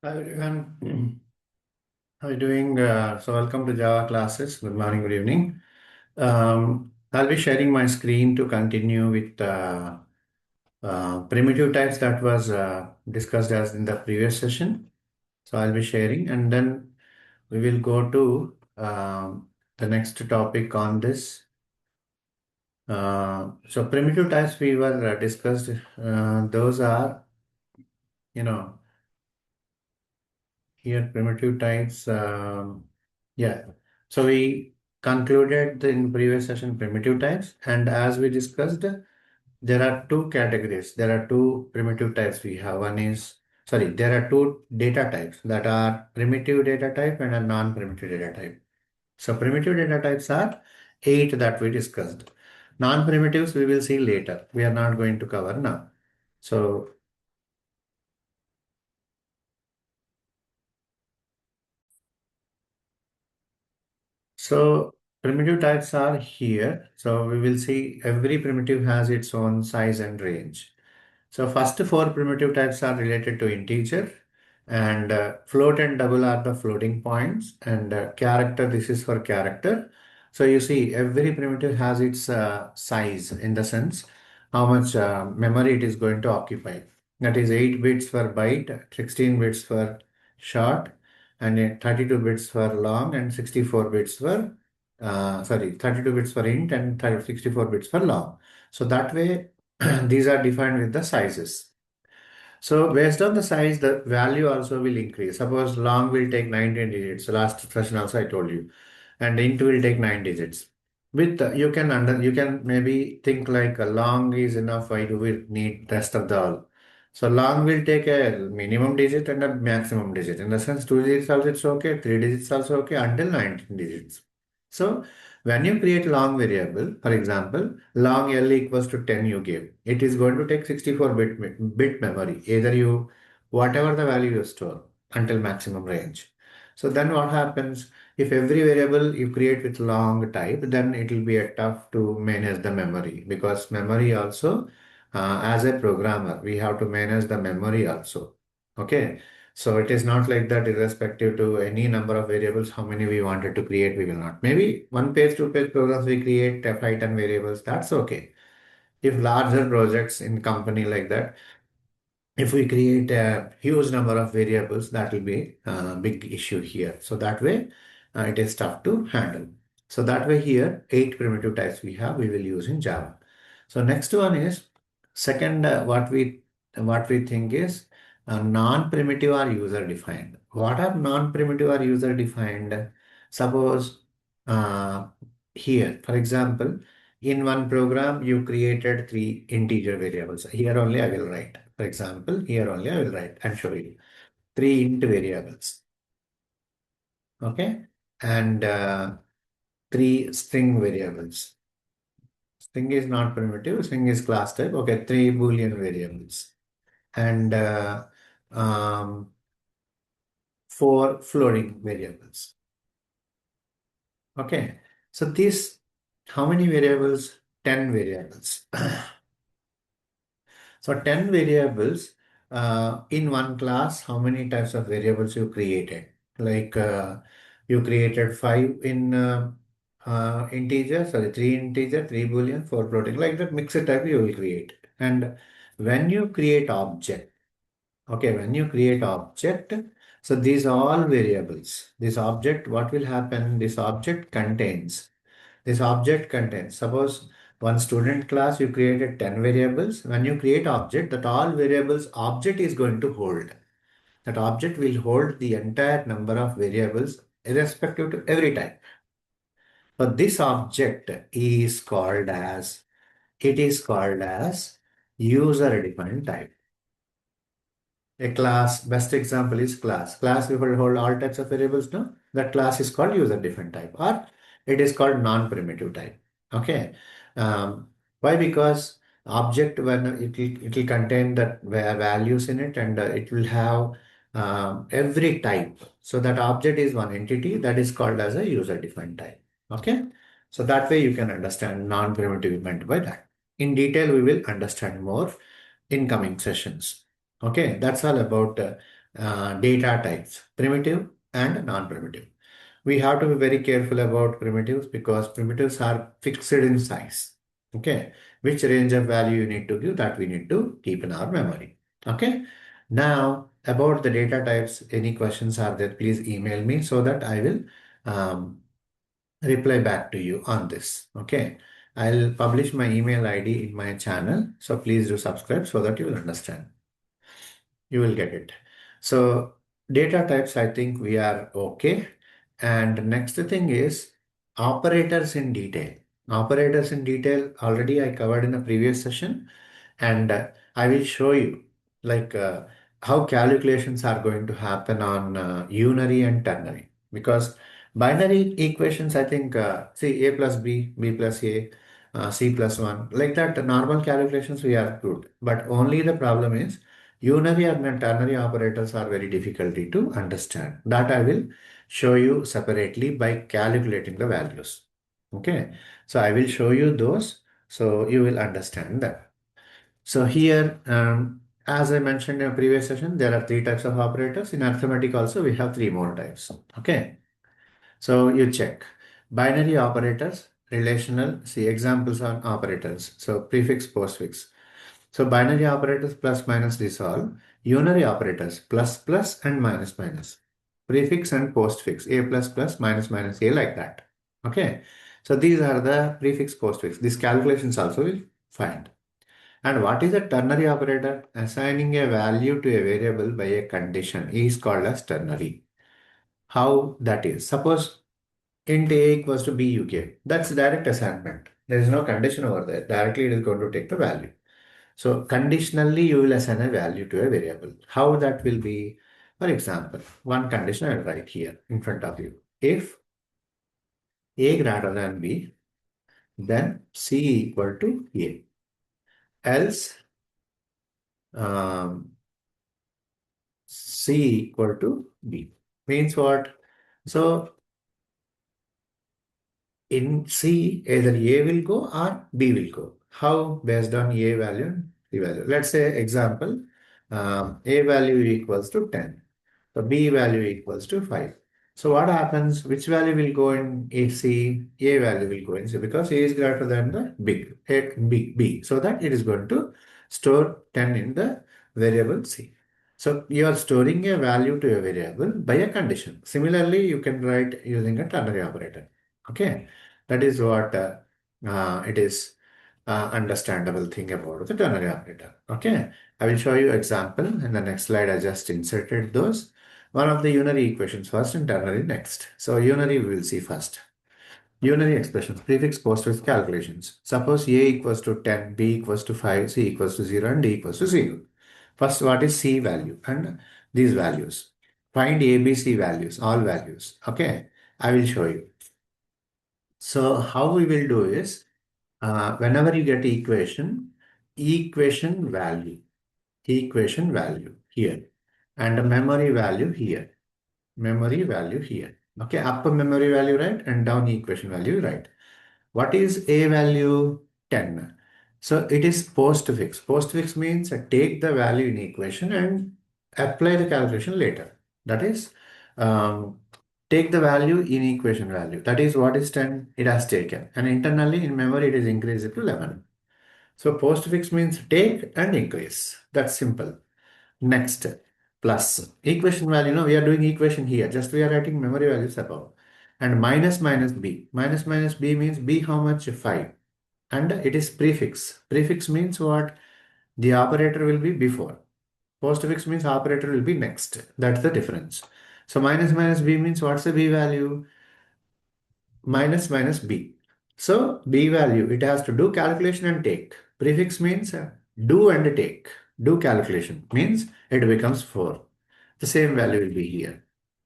Hi everyone. How are you doing? So welcome to Java classes. Good morning, good evening. I'll be sharing my screen to continue with primitive types that was discussed as in the previous session. So I'll be sharing and then we will go to the next topic on this. So primitive types we were discussed. Those are, you know, here, primitive types. Yeah. So we concluded in previous session primitive types, and as we discussed, there are two categories. There are two primitive types we have. There are two data types that are primitive data type and a non-primitive data type. So primitive data types are eight that we discussed. Non-primitives we will see later. We are not going to cover now. So So primitive types are here. So we will see every primitive has its own size and range. So first four primitive types are related to integer and float and double are the floating points and character, this is for character. So you see every primitive has its size in the sense how much memory it is going to occupy. That is 8 bits for byte, 16 bits for short and 32 bits for long and 64 bits for 32 bits for int and 64 bits for long. So that way these are defined with the sizes. So based on the size, the value also will increase. Suppose long will take 19 digits. Last session also I told you, and int will take 9 digits. With you can maybe think like a long is enough. Why do we need rest of the all? So long will take a minimum digit and a maximum digit. In the sense, 2 digits also it's okay, 3 digits also okay until 19 digits. So when you create long variable, for example, long L equals to 10 you give, it is going to take 64 bit memory, either you, whatever the value you store until maximum range. So then what happens, if every variable you create with long type, then it will be a tough to manage the memory because memory also, as a programmer, we have to manage the memory also. Okay. So it is not like that irrespective to any number of variables, how many we wanted to create, we will not. Maybe one page, two page programs we create 5, 10 variables, that's okay. If larger projects in company like that, if we create a huge number of variables, that will be a big issue here. So that way, it is tough to handle. So that way here, eight primitive types we will use in Java. So next one is second, what we think is non-primitive or user-defined. What are non-primitive or user-defined? Suppose uh, here, for example, in one program, you created three integer variables. Here only I will write. For example, here only I will write and show you three int variables. Okay. And three string variables. String is not primitive. String is class type. Okay. Three Boolean variables. And um, four floating variables. Okay. So these, how many variables? 10 variables. So 10 variables in one class, how many types of variables you created? Like you created five in integer, sorry, three integer, three boolean, four floating, like that mixed type you will create. And when you create object, okay, when you create object, so these are all variables. This object, what will happen? This object contains, suppose one student class, you created 10 variables. When you create object, that all variables object is going to hold. That object will hold the entire number of variables irrespective to every type. But this object is called as, it is called as user defined type. A class, best example is class. Class will hold all types of variables, no? That class is called user-defined type, or it is called non-primitive type. Okay. Um, why? Because object, when it will contain that values in it, and it will have every type. So that object is one entity that is called as a user-defined type. Okay. So that way you can understand non-primitive meant by that. In detail, we will understand more in coming sessions. Okay, that's all about data types, primitive and non-primitive. We have to be very careful about primitives because primitives are fixed in size. Okay, which range of value you need to give, that we need to keep in our memory. Okay, now about the data types, any questions are there, please email me so that I will um, reply back to you on this. Okay, I'll publish my email ID in my channel, so please do subscribe so that you will understand. You will get it. So data types, I think we are okay. And next thing is operators in detail. Operators in detail already I covered in a previous session, and I will show you like how calculations are going to happen on unary and ternary, because binary equations, I think see a plus b plus a, c plus 1, like that normal calculations we are good, but only the problem is unary and ternary operators are very difficulty to understand. That I will show you separately by calculating the values. Okay, so I will show you those so you will understand that. So here, as I mentioned in a previous session, there are three types of operators. In arithmetic also, we have three more types. Okay. So you check. Binary operators, relational, see examples on operators. So prefix, postfix. So binary operators plus minus dissolve. Unary operators plus plus and minus minus. Prefix and postfix. A plus plus minus minus a, like that. Okay. So these are the prefix postfix. These calculations also will find. And what is a ternary operator? Assigning a value to a variable by a condition is called as ternary. How that is? Suppose int a equals to b you give. That's direct assignment. There is no condition over there. Directly it is going to take the value. So conditionally you will assign a value to a variable. How that will be? For example, one condition I will write here in front of you. If a greater than b, then c equal to a. Else um, C equal to B. Means what? So in C, either A will go or B will go. How? Based on A value and B value. Let's say example, A value equals to 10. So B value equals to 5. So what happens? Which value will go in AC? A value will go in C because A is greater than the big A, B. So that it is going to store 10 in the variable C. So you are storing a value to a variable by a condition. Similarly, you can write using a ternary operator. Okay, that is what it is understandable thing about the ternary operator. Okay, I will show you example in the next slide. I just inserted those. One of the unary equations first and ternary next. So unary we will see first. Unary expressions, prefix, postfix calculations. Suppose a equals to 10, b equals to 5, c equals to 0, and d equals to 0. First, what is c value and these values? Find a, b, c values, all values. Okay, I will show you. So how we will do is, whenever you get equation value here, and a memory value here. Okay, up a memory value, right, and down equation value, right. What is a value? 10. So it is postfix. Postfix means take the value in equation and apply the calculation later. That is, um, take the value in equation value. That is what is 10 it has taken. And internally in memory it is increased to 11. So postfix means take and increase. That's simple. Next, plus equation value. No, we are doing equation here. Just we are writing memory values above. And minus minus b. Minus minus b means b how much? 5. And it is prefix. Prefix means what? The operator will be before. Postfix means operator will be next. That's the difference. So minus minus b means what's the b value? Minus minus b. So b value, it has to do calculation and take. Prefix means do and take. Do calculation means it becomes 4. The same value will be here.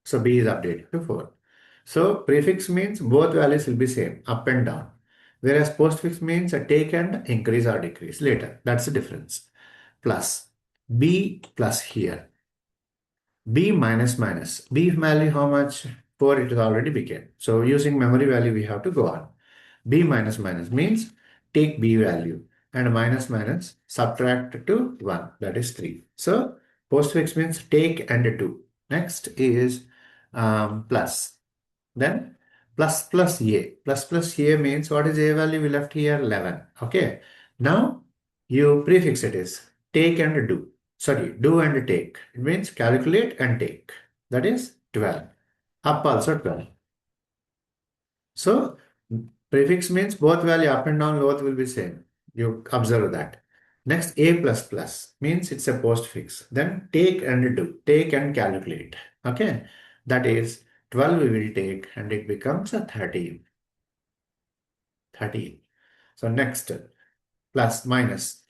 So b is updated to 4. So prefix means both values will be same, up and down. Whereas postfix means a take and increase or decrease later. That's the difference. Plus b plus here. B minus minus. B value how much? 4 it is already became. So using memory value we have to go on. B minus minus means take B value and minus minus subtract to 1, that is 3. So Postfix means take and do. Next is plus. Then plus a. Plus a means what is a value we left here? 11. Okay. Now you prefix it is take and do. Sorry, do and take. It means calculate and take. That is 12. Up also 12. So prefix means both value up and down both will be same. You observe that. Next a plus plus means it's a postfix. Then take and do. Take and calculate. Okay. That is 12 we will take and it becomes a 13. 13. So next plus minus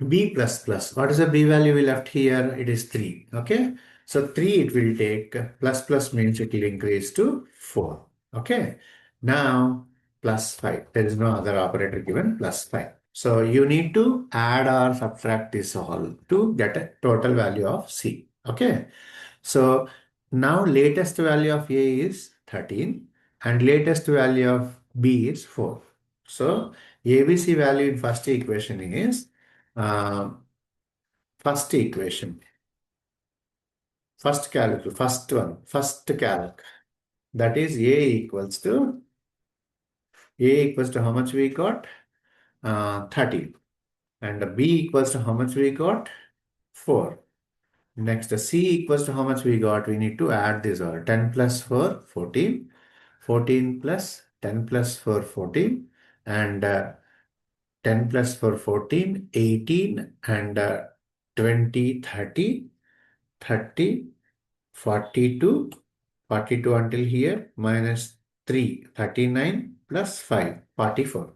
b plus plus. What is the b value we left here? It is 3. Okay. So 3 it will take plus plus means it will increase to 4. Okay. Now plus 5. There is no other operator given plus 5. So you need to add or subtract this all to get a total value of C. Okay. So now latest value of A is 13 and latest value of B is 4. So ABC value in first equation is uh, first equation, first calc. That is A equals to how much we got? 13. And B equals to how much we got? 4. Next, C equals to how much we got? We need to add this all. 10 plus 4, 14. 14 plus 10 plus 4, 14. And 10 plus 4, 14. 18. And 20, 30. 30. 42. 42 until here. Minus 3. 39 plus 5. 44.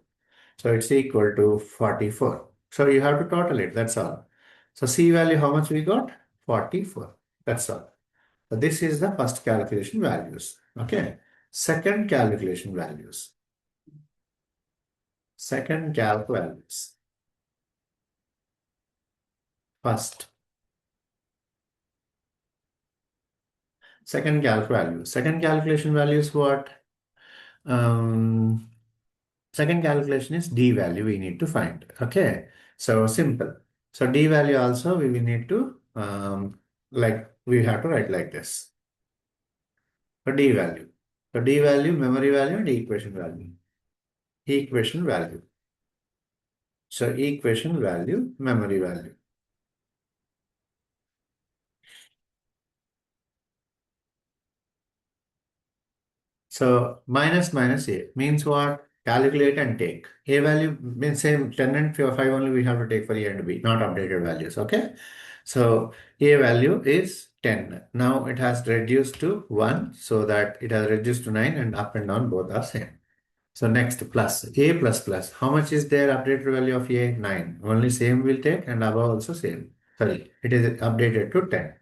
So it's equal to 44. So you have to total it. That's all. So C value, how much we got? 44. That's all. So this is the first calculation values. Okay. Second calculation values. Second calc values. First. Second calc value. Second calculation value is what? Um, Second calculation is D value we need to find. Okay. So simple. So D value also we will need to like we have to write like this. So D value. So D value, memory value and equation value. Equation value. So equation value, memory value. So minus minus A means what? Calculate and take. A value means same 10 and 5 only we have to take for A and B, not updated values. Okay. So A value is 10. Now it has reduced to 1 so that it has reduced to 9 and up and down both are same. So next plus A plus plus. How much is their updated value of A? 9. Only same will take and above also same. Sorry, it is updated to 10.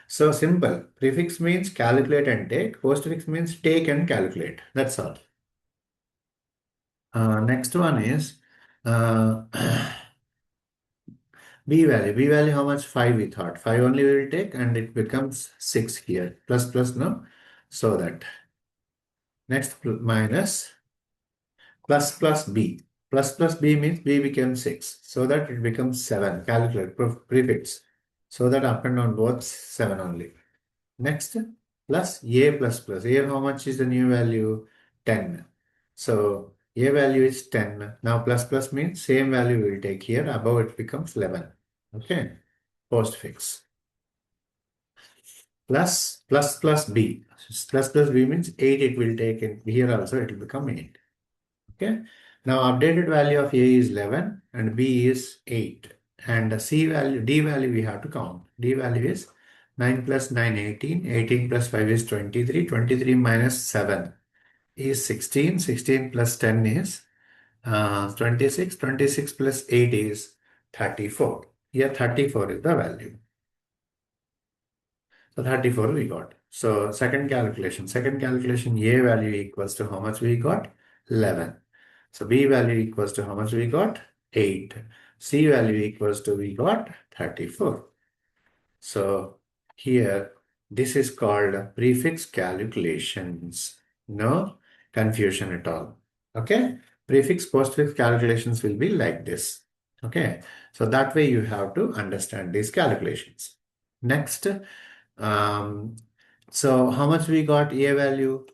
So simple. Prefix means calculate and take. Postfix means take and calculate. That's all. Next one is uh, B value. B value how much? 5 we thought. 5 only we will take and it becomes 6 here. Plus plus no. So that. Next minus plus B. Plus B means B becomes 6. So that it becomes 7. Calculate prefix. So that up and down both 7 only. Next, plus A plus plus. A how much is the new value? 10. So A value is 10. Now plus plus means same value we will take here. Above it becomes 11. Okay. Postfix. Plus B. Plus B means 8 it will take in here also it will become 8. Okay. Now updated value of A is 11 and B is 8. And C value, D value we have to count. D value is 9 plus 9, 18. 18 plus 5 is 23. 23 minus 7 is 16. 16 plus 10 is 26. 26 plus 8 is 34. Here 34 is the value. So 34 we got. So second calculation. Second calculation A value equals to how much we got? 11. So B value equals to how much we got? 8. C value equals to we got 34. So here this is called prefix calculations. No confusion at all. Okay. Prefix postfix calculations will be like this. Okay. So that way you have to understand these calculations. Next, um, so how much we got A value?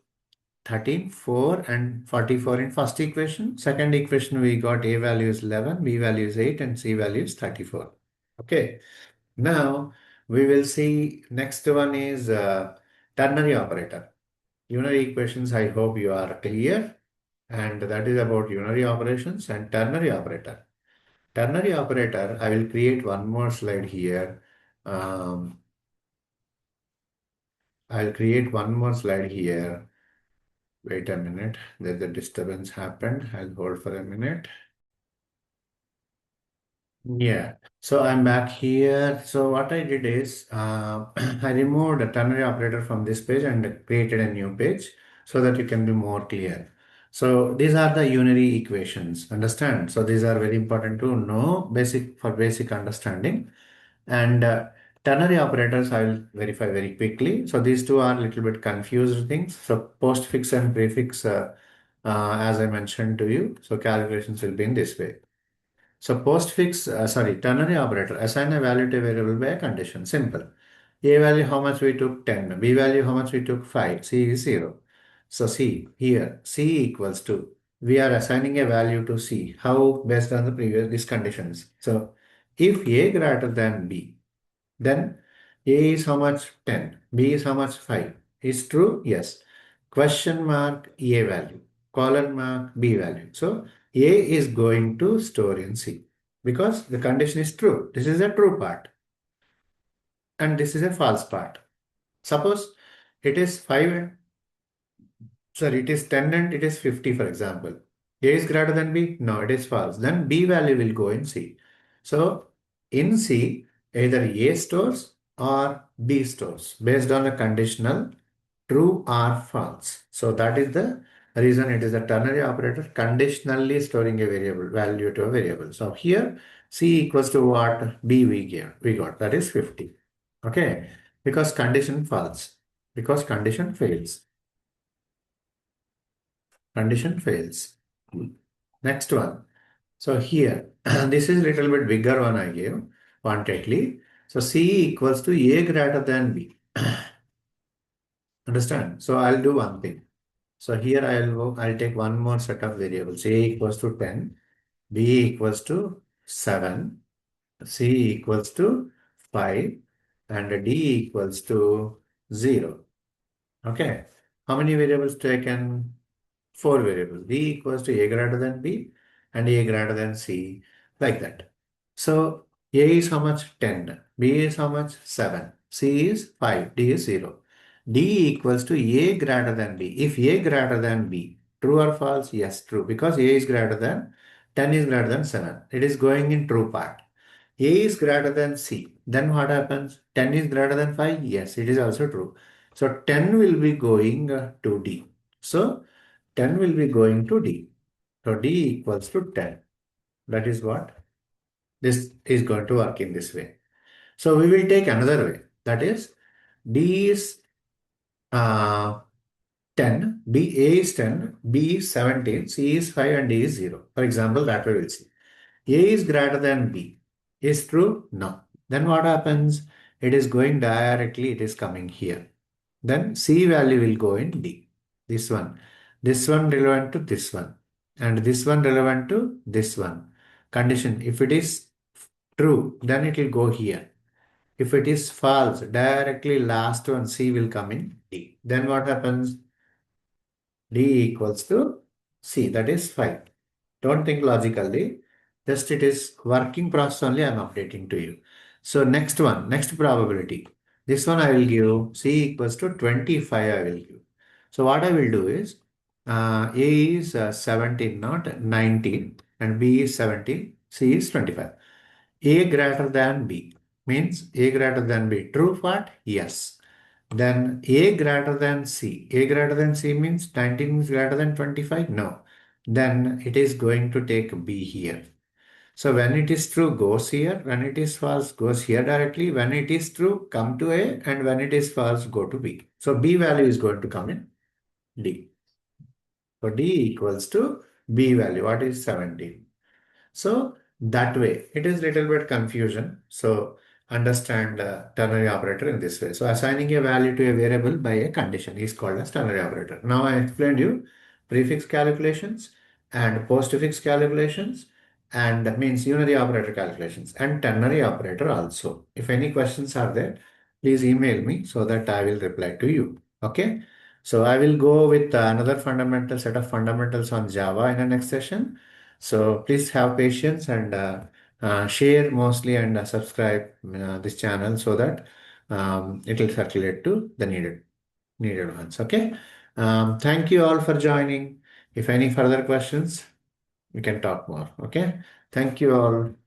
13, 4 and 44 in first equation. Second equation we got A value is 11, B value is 8 and C value is 34. Okay. Now we will see next one is ternary operator. Unary equations, I hope you are clear. And that is about unary operations and ternary operator. Ternary operator, I will create one more slide here. Um, I'll create one more slide here. Wait a minute. There's a disturbance happened. I'll hold for a minute. Yeah. So I'm back here. So what I did is I removed a ternary operator from this page and created a new page so that you can be more clear. So these are the unary equations. Understand? So these are very important to know basic for basic understanding. And ternary operators I will verify very quickly. So these two are a little bit confused things. So postfix and prefix, as I mentioned to you. So calculations will be in this way. So ternary operator, assign a value to a variable by a condition. Simple. A value how much we took 10, B value how much we took 5, C is 0. So see here, C equals to, we are assigning a value to C. How? Based on the previous these conditions. So if A greater than B, then A is how much? 10. B is how much? 5. Is true? Yes. Question mark A value. Colon mark B value. So A is going to store in C because the condition is true. This is a true part and this is a false part. Suppose it is 5, sorry, it is 10 and it is 50, for example. A is greater than B? No, it is false. Then B value will go in C. So in C, either A stores or B stores based on the conditional true or false. So that is the reason it is a ternary operator conditionally storing a variable value to a variable. So here C equals to what? B we got that is 50. Okay, because condition false, because condition fails. Condition fails. Next one. So here, this is a little bit bigger one I gave quantitatively. So C equals to A greater than B. Understand? So I'll do one thing. So here I'll take one more set of variables. A equals to 10, B equals to 7, C equals to 5, and D equals to 0. Okay. How many variables taken? Four variables. B equals to A greater than B and A greater than C, like that. So A is how much? 10. B is how much? 7. C is 5. D is 0. D equals to A greater than B. If A greater than B, true or false? Yes, true. Because A is greater than 10 is greater than 7. It is going in true part. A is greater than C. Then what happens? 10 is greater than 5? Yes, it is also true. So 10 will be going to D. So 10 will be going to D. So D equals to 10. That is what this is going to work in this way. So we will take another way. That is D is uh, 10, A is 10, B is 17, C is 5 and D is 0. For example, that way we'll see. A is greater than B. Is true? No. Then what happens? It is going directly, it is coming here. Then C value will go in D. This one. This one relevant to this one. And this one relevant to this one. Condition. If it is true, then it will go here. If it is false, directly last one C will come in D. Then what happens? D equals to C. That is 5. Don't think logically. Just it is working process only I am updating to you. So next one, next probability. This one I will give C equals to 25 I will give. So what I will do is A is 17 not 19 and B is 17, C is 25. A greater than B means A greater than B. True what? Yes. Then A greater than C. A greater than C means 19 is greater than 25? No. Then it is going to take B here. So when it is true, goes here. When it is false, goes here directly. When it is true, come to A. And when it is false, go to B. So B value is going to come in D. So D equals to B value. What is 17? So that way, it is little bit confusion. So understand ternary operator in this way. So assigning a value to a variable by a condition is called as ternary operator. Now I explained you prefix calculations and postfix calculations, and that means unary operator calculations and ternary operator also. If any questions are there, please email me so that I will reply to you. Okay. So I will go with another fundamental set of fundamentals on Java in the next session. So please have patience and share mostly and subscribe this channel so that it will circulate to the needed ones. Okay. Thank you all for joining. If any further questions, we can talk more. Okay. Thank you all.